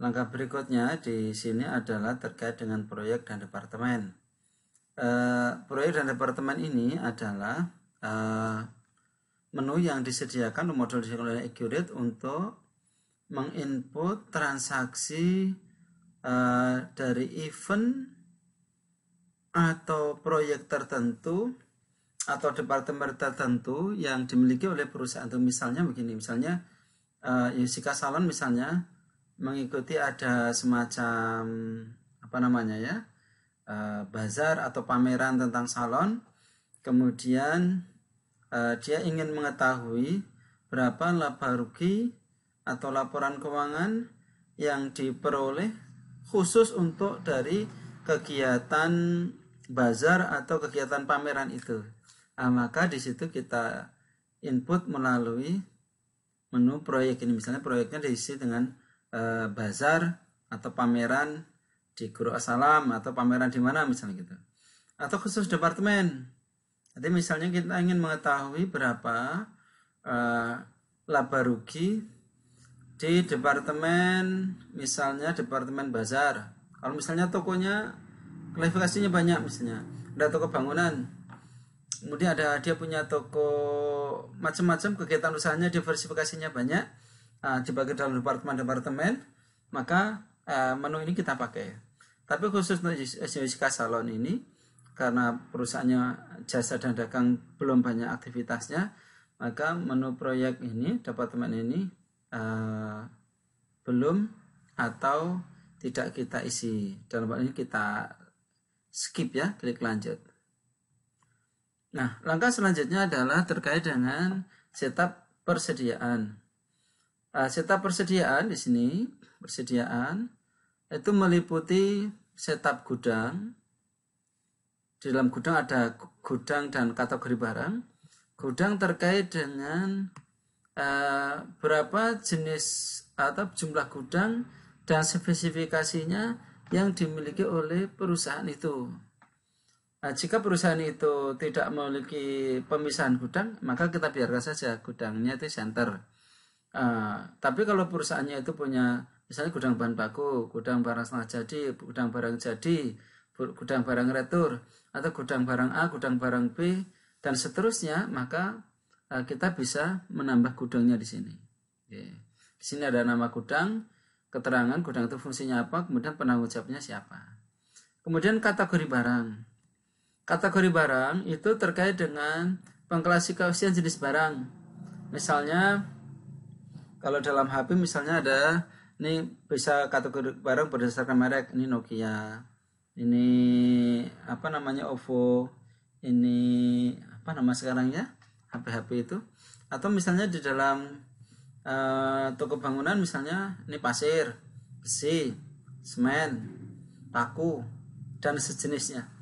langkah berikutnya di sini adalah terkait dengan proyek dan departemen. Proyek dan departemen ini adalah menu yang disediakan modul disediakan oleh Accurate untuk menginput transaksi dari event atau proyek tertentu atau departemen tertentu yang dimiliki oleh perusahaan itu. Misalnya begini, misalnya Yusika Salon misalnya mengikuti ada semacam bazar atau pameran tentang salon, kemudian dia ingin mengetahui berapa laba rugi atau laporan keuangan yang diperoleh khusus untuk dari kegiatan bazar atau kegiatan pameran itu. Maka di situ kita input melalui menu proyek ini. Misalnya proyeknya diisi dengan bazar atau pameran di Guru Assalam atau pameran di mana misalnya gitu. Atau khusus departemen. Jadi misalnya kita ingin mengetahui berapa laba rugi di departemen, misalnya departemen bazar. Kalau misalnya tokonya klasifikasinya banyak, misalnya ada toko bangunan, kemudian dia punya toko macam-macam, kegiatan usahanya diversifikasinya banyak, dibagi dalam departemen, maka menu ini kita pakai. Tapi khusus untuk Yusika Salon ini, karena perusahaannya jasa dan dagang belum banyak aktivitasnya, maka menu proyek ini, departemen ini belum atau tidak kita isi. Dalam hal ini kita skip ya, klik lanjut. Nah, langkah selanjutnya adalah terkait dengan setup persediaan. Setup persediaan di sini, persediaan itu meliputi setup gudang. Di dalam gudang ada gudang dan kategori barang. Gudang terkait dengan berapa jenis atau jumlah gudang dan spesifikasinya yang dimiliki oleh perusahaan itu. Jika perusahaan itu tidak memiliki pemisahan gudang, maka kita biarkan saja gudangnya itu center. Tapi kalau perusahaannya itu punya misalnya gudang bahan baku, gudang barang setengah jadi, gudang barang jadi, gudang barang retur, atau gudang barang A, gudang barang B, dan seterusnya, maka kita bisa menambah gudangnya di sini. Di sini ada nama gudang, keterangan gudang itu fungsinya apa, kemudian penanggung jawabnya siapa. Kemudian kategori barang. Kategori barang itu terkait dengan pengklasifikasian jenis barang. Misalnya kalau dalam HP misalnya ada, ini bisa kategori barang berdasarkan merek, ini Nokia, ini OVO, ini sekarang ya, HP-HP itu. Atau misalnya di dalam toko bangunan misalnya ini pasir, besi, semen, paku, dan sejenisnya.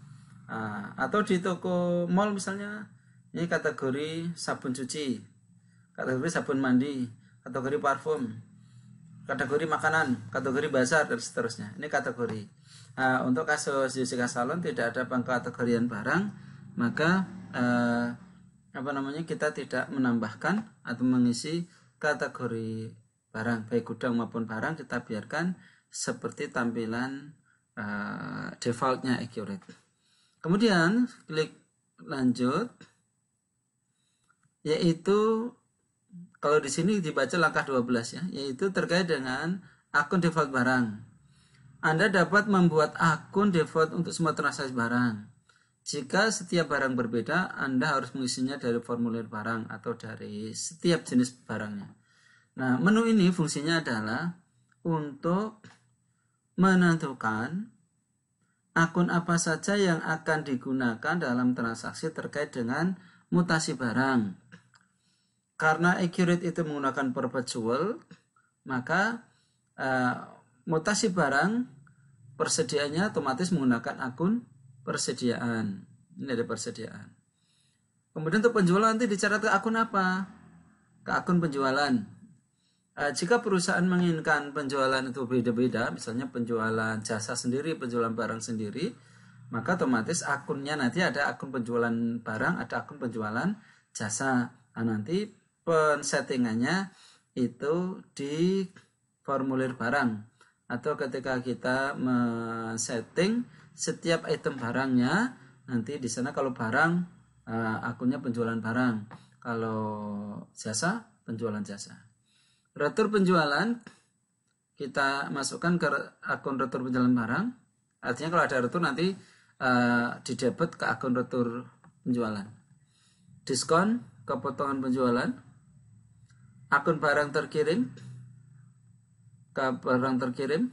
Atau di toko mall misalnya ini kategori sabun cuci, kategori sabun mandi, kategori parfum, kategori makanan, kategori bazar, dan seterusnya. Ini kategori. Untuk kasus Yusika Salon tidak ada pengkategorian barang, maka kita tidak menambahkan atau mengisi kategori barang, baik gudang maupun barang, kita biarkan seperti tampilan defaultnya Accurate. Kemudian klik lanjut, yaitu kalau di sini dibaca langkah 12 ya, yaitu terkait dengan akun default barang. Anda dapat membuat akun default untuk semua transaksi barang. Jika setiap barang berbeda, Anda harus mengisinya dari formulir barang atau dari setiap jenis barangnya. Nah, menu ini fungsinya adalah untuk menentukan akun apa saja yang akan digunakan dalam transaksi terkait dengan mutasi barang. Karena Accurate itu menggunakan perpetual, maka mutasi barang persediaannya otomatis menggunakan akun persediaan. Ini ada persediaan. Kemudian untuk penjualan nanti dicatat ke akun apa? Ke akun penjualan. Jika perusahaan menginginkan penjualan itu beda-beda, misalnya penjualan jasa sendiri, penjualan barang sendiri, maka otomatis akunnya nanti ada akun penjualan barang, ada akun penjualan jasa. Nanti pensettingannya itu di formulir barang atau ketika kita men-setting setiap item barangnya, nanti di sana kalau barang akunnya penjualan barang, kalau jasa penjualan jasa. Retur penjualan kita masukkan ke akun retur penjualan barang, artinya kalau ada retur nanti didebit ke akun retur penjualan. Diskon ke potongan penjualan, akun barang terkirim ke barang terkirim.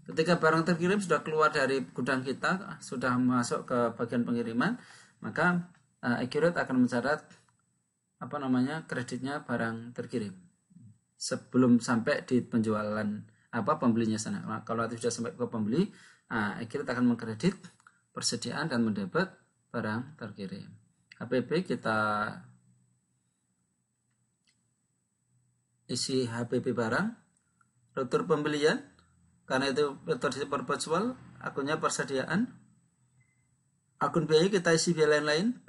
Ketika barang terkirim sudah keluar dari gudang kita, sudah masuk ke bagian pengiriman, maka Accurate akan mencatat kreditnya barang terkirim sebelum sampai di penjualan pembelinya sana. Nah, kalau nanti sudah sampai ke pembeli, Accurate akan mengkredit persediaan dan mendebit barang terkirim. HPP kita isi HPP barang, retur pembelian karena itu metode perpetual, akunnya persediaan. Akun biaya kita isi biaya lain-lain.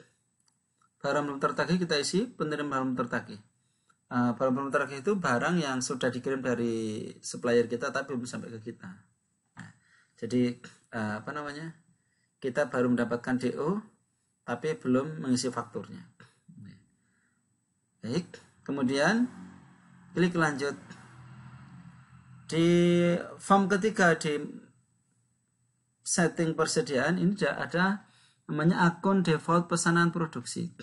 Barang belum tertagih kita isi penerima barang belum tertagih. Barang belum tertagih itu barang yang sudah dikirim dari supplier kita tapi belum sampai ke kita. Jadi kita baru mendapatkan DO tapi belum mengisi fakturnya. Baik, kemudian klik lanjut. Di form ketiga di setting persediaan ini ada namanya akun default pesanan produksi.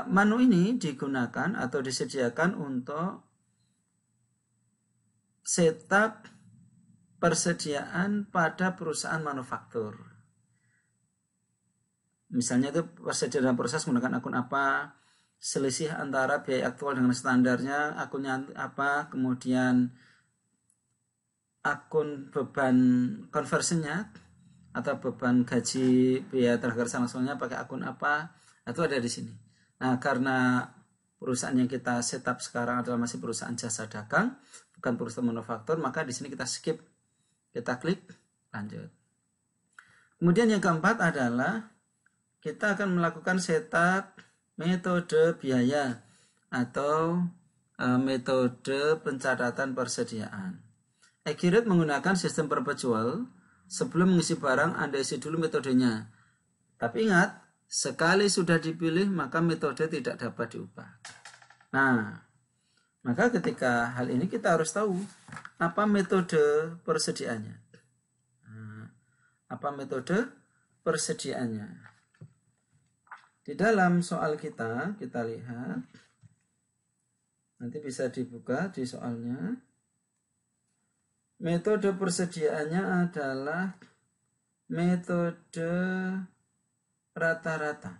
Menu ini digunakan atau disediakan untuk setup persediaan pada perusahaan manufaktur. Misalnya itu persediaan proses menggunakan akun apa, selisih antara biaya aktual dengan standarnya, akunnya apa, kemudian akun beban conversionnya atau beban gaji biaya tenaga kerja langsungnya pakai akun apa, itu ada di sini. Nah, karena perusahaan yang kita setup sekarang adalah masih perusahaan jasa dagang, bukan perusahaan manufaktur, maka di sini kita skip, kita klik lanjut. Kemudian yang keempat adalah kita akan melakukan setup metode biaya atau metode pencatatan persediaan. Accurate menggunakan sistem perpetual. Sebelum mengisi barang, Anda isi dulu metodenya. Tapi ingat, sekali sudah dipilih, maka metode tidak dapat diubah. Nah, maka ketika hal ini kita harus tahu apa metode persediaannya. Apa metode persediaannya? Di dalam soal kita lihat, nanti bisa dibuka di soalnya. Metode persediaannya adalah metode rata-rata.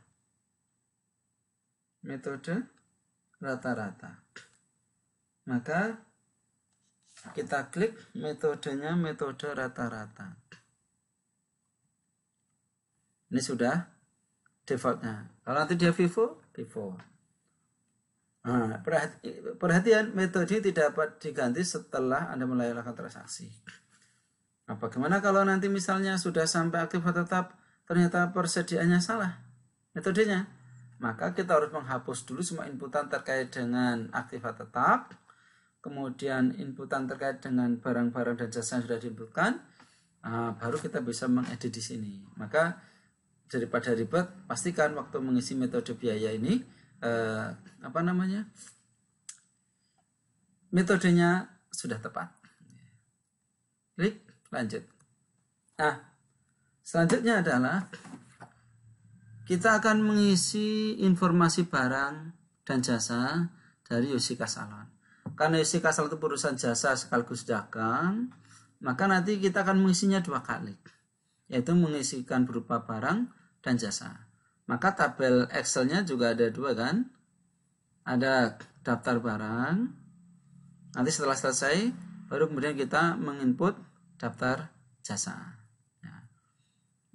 Metode rata-rata. Maka kita klik metodenya metode rata-rata. Ini sudah defaultnya. Kalau nanti dia FIFO. Nah, perhatian, metode ini tidak dapat diganti setelah Anda melakukan transaksi. Bagaimana kalau nanti misalnya sudah sampai aktif tetap, ternyata persediaannya salah metodenya? Maka kita harus menghapus dulu semua inputan terkait dengan aktif tetap, kemudian inputan terkait dengan barang-barang dan jasa yang sudah diinputkan, baru kita bisa mengedit di sini. Maka daripada ribet, pastikan waktu mengisi metode biaya ini metodenya sudah tepat. Klik lanjut. Selanjutnya adalah kita akan mengisi informasi barang dan jasa dari Yosika Salon. Karena Yosika Salon itu perusahaan jasa sekaligus dagang, maka nanti kita akan mengisinya 2 kali, yaitu mengisikan berupa barang dan jasa. Maka tabel Excel-nya juga ada 2 kan? Ada daftar barang. Nanti setelah selesai, baru kemudian kita menginput daftar jasa.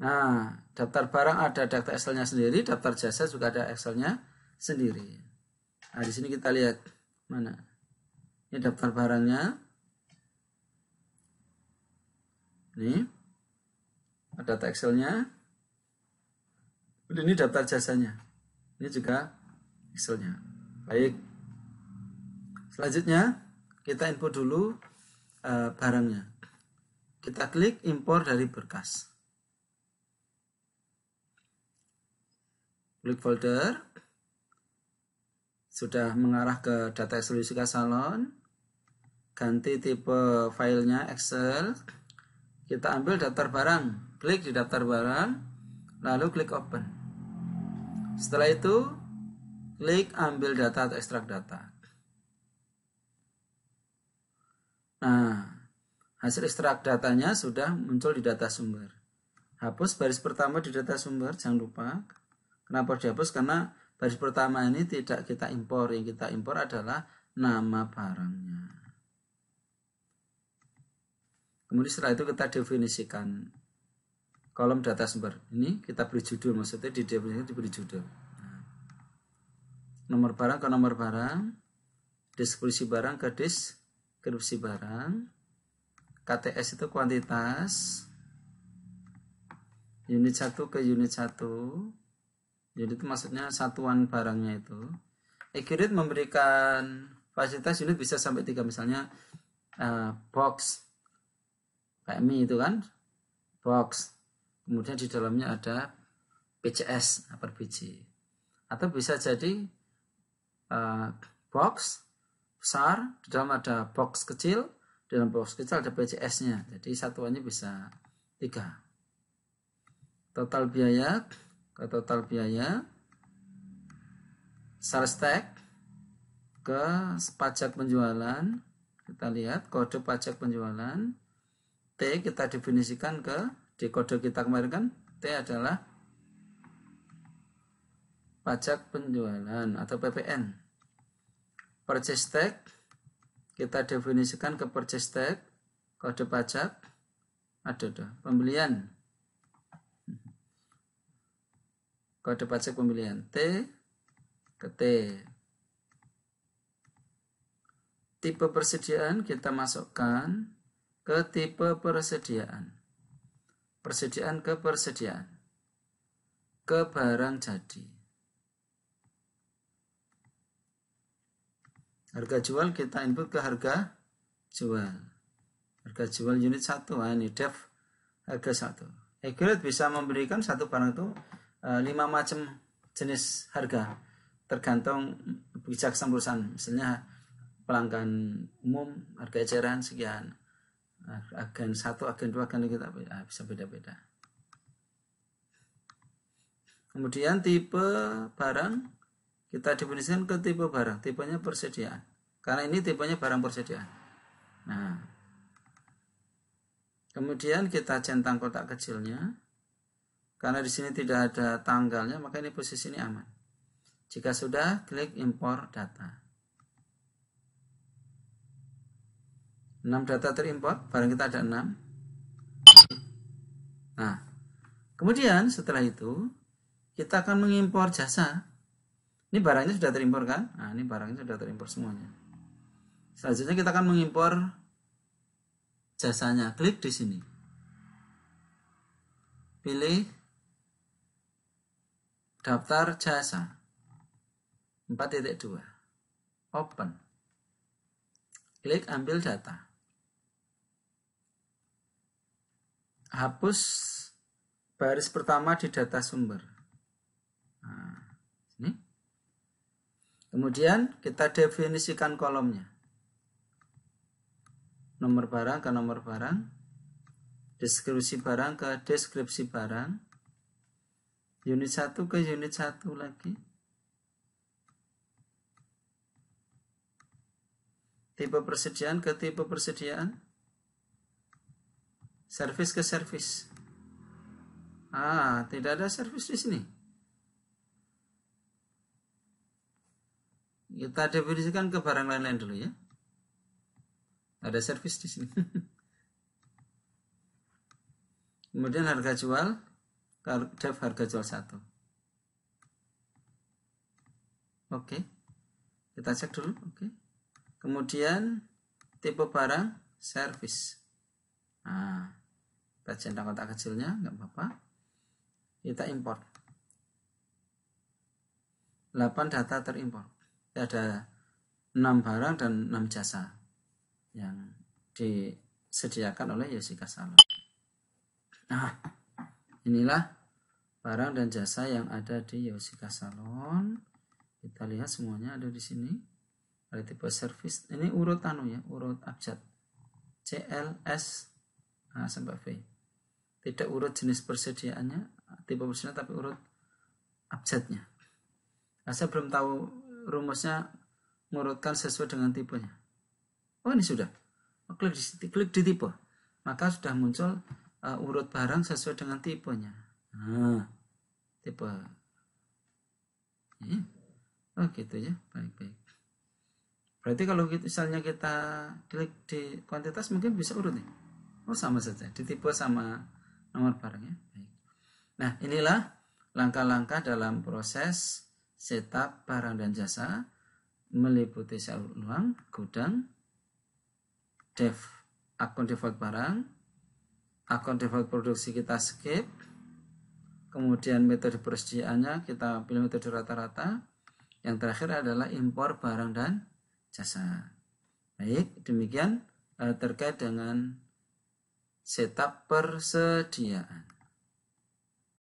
Nah, daftar barang ada daftar Excel-nya sendiri, daftar jasa juga ada Excel-nya sendiri. Nah, di sini kita lihat mana. Ini daftar barangnya. Ini ada daftar Excel-nya. Ini daftar jasanya. Ini juga Excel-nya. Baik. Selanjutnya kita input dulu barangnya. Kita klik impor dari berkas. Klik folder. Sudah mengarah ke data eksklusif salon. Ganti tipe filenya Excel. Kita ambil daftar barang. Klik di daftar barang. Lalu klik open. Setelah itu klik ambil data atau ekstrak data. Nah, hasil ekstrak datanya sudah muncul di data sumber. Hapus baris pertama di data sumber, jangan lupa. Kenapa dihapus? Karena baris pertama ini tidak kita impor. Yang kita impor adalah nama barangnya. Kemudian setelah itu kita definisikan kolom data sumber. Ini kita beri judul, maksudnya di definisi diberi judul. Nomor barang ke nomor barang, deskripsi barang ke deskripsi barang, KTS itu kuantitas, unit 1 ke unit 1, unit itu maksudnya satuan barangnya itu. Accurate memberikan fasilitas unit bisa sampai 3, misalnya box, kayak mie itu kan, box, kemudian di dalamnya ada PCS per biji, atau bisa jadi box besar, di dalam ada box kecil, di dalam box kecil ada PCS-nya, jadi satuannya bisa 3. Total biaya, ke total biaya, sales tax, ke pajak penjualan, kita lihat kode pajak penjualan, T kita definisikan ke, di kode kita kemarin kan, T adalah pajak penjualan atau PPN. Purchase tax kita definisikan ke purchase tax, kode pajak ada pembelian, kode pajak pembelian T ke T. Tipe persediaan kita masukkan ke tipe persediaan, persediaan ke persediaan, ke barang jadi. Harga jual kita input ke harga jual. Harga jual unit 1. Nah, ini def harga 1. Accurate bisa memberikan satu barang itu 5 macam jenis harga. Tergantung kebijaksanaan perusahaan. Misalnya pelanggan umum harga eceran sekian. Agen 1, agen 2, agen 3 bisa beda-beda. Kemudian tipe barang kita definisikan ke tipe barang, tipenya persediaan. Karena ini tipenya barang persediaan. Nah, kemudian kita centang kotak kecilnya. Karena di sini tidak ada tanggalnya, maka ini posisi ini aman. Jika sudah, klik impor data. 6 data terimport, barang kita ada 6. Nah, kemudian setelah itu, kita akan mengimpor jasa. Ini barangnya sudah terimpor kan? Nah, ini barangnya sudah terimpor semuanya. Selanjutnya kita akan mengimpor jasanya. Klik di sini. Pilih daftar jasa. 4.2. Open. Klik ambil data. Hapus baris pertama di data sumber. Nah, sini. Kemudian kita definisikan kolomnya. Nomor barang ke nomor barang. Deskripsi barang ke deskripsi barang. Unit 1 ke unit 1 lagi. Tipe persediaan ke tipe persediaan. Servis ke servis. Tidak ada servis di sini. Kita definisikan ke barang lain-lain dulu ya. Ada servis di sini. Kemudian harga jual, def harga jual 1. Oke. Kita cek dulu, oke. Kemudian tipe barang servis. Nah, kita centang kotak kecilnya, nggak apa-apa. Kita import. 8 data terimport. Ada 6 barang dan 6 jasa yang disediakan oleh Jessica Salon. Nah, inilah barang dan jasa yang ada di Jessica Salon. Kita lihat semuanya ada di sini. Ada tipe service. Ini urut urut abjad. C, L, S, sampai V. Tidak urut jenis persediaannya, tipe persediaan, tapi urut abjadnya. Nah, saya belum tahu rumusnya mengurutkan sesuai dengan tipenya. Oh, ini sudah. Klik di tipe. Maka sudah muncul urut barang sesuai dengan tipenya. Nah, tipe. Oh gitu ya, baik-baik. Berarti kalau misalnya kita klik di kuantitas mungkin bisa urut nih. Oh sama saja, di tipe sama nomor barangnya. Baik. Nah inilah langkah-langkah dalam proses setup barang dan jasa meliputi salur uang, gudang, akun default barang, akun default produksi kita skip, kemudian metode persediaannya kita pilih metode rata-rata. Yang terakhir adalah impor barang dan jasa. Baik, demikian terkait dengan setup persediaan.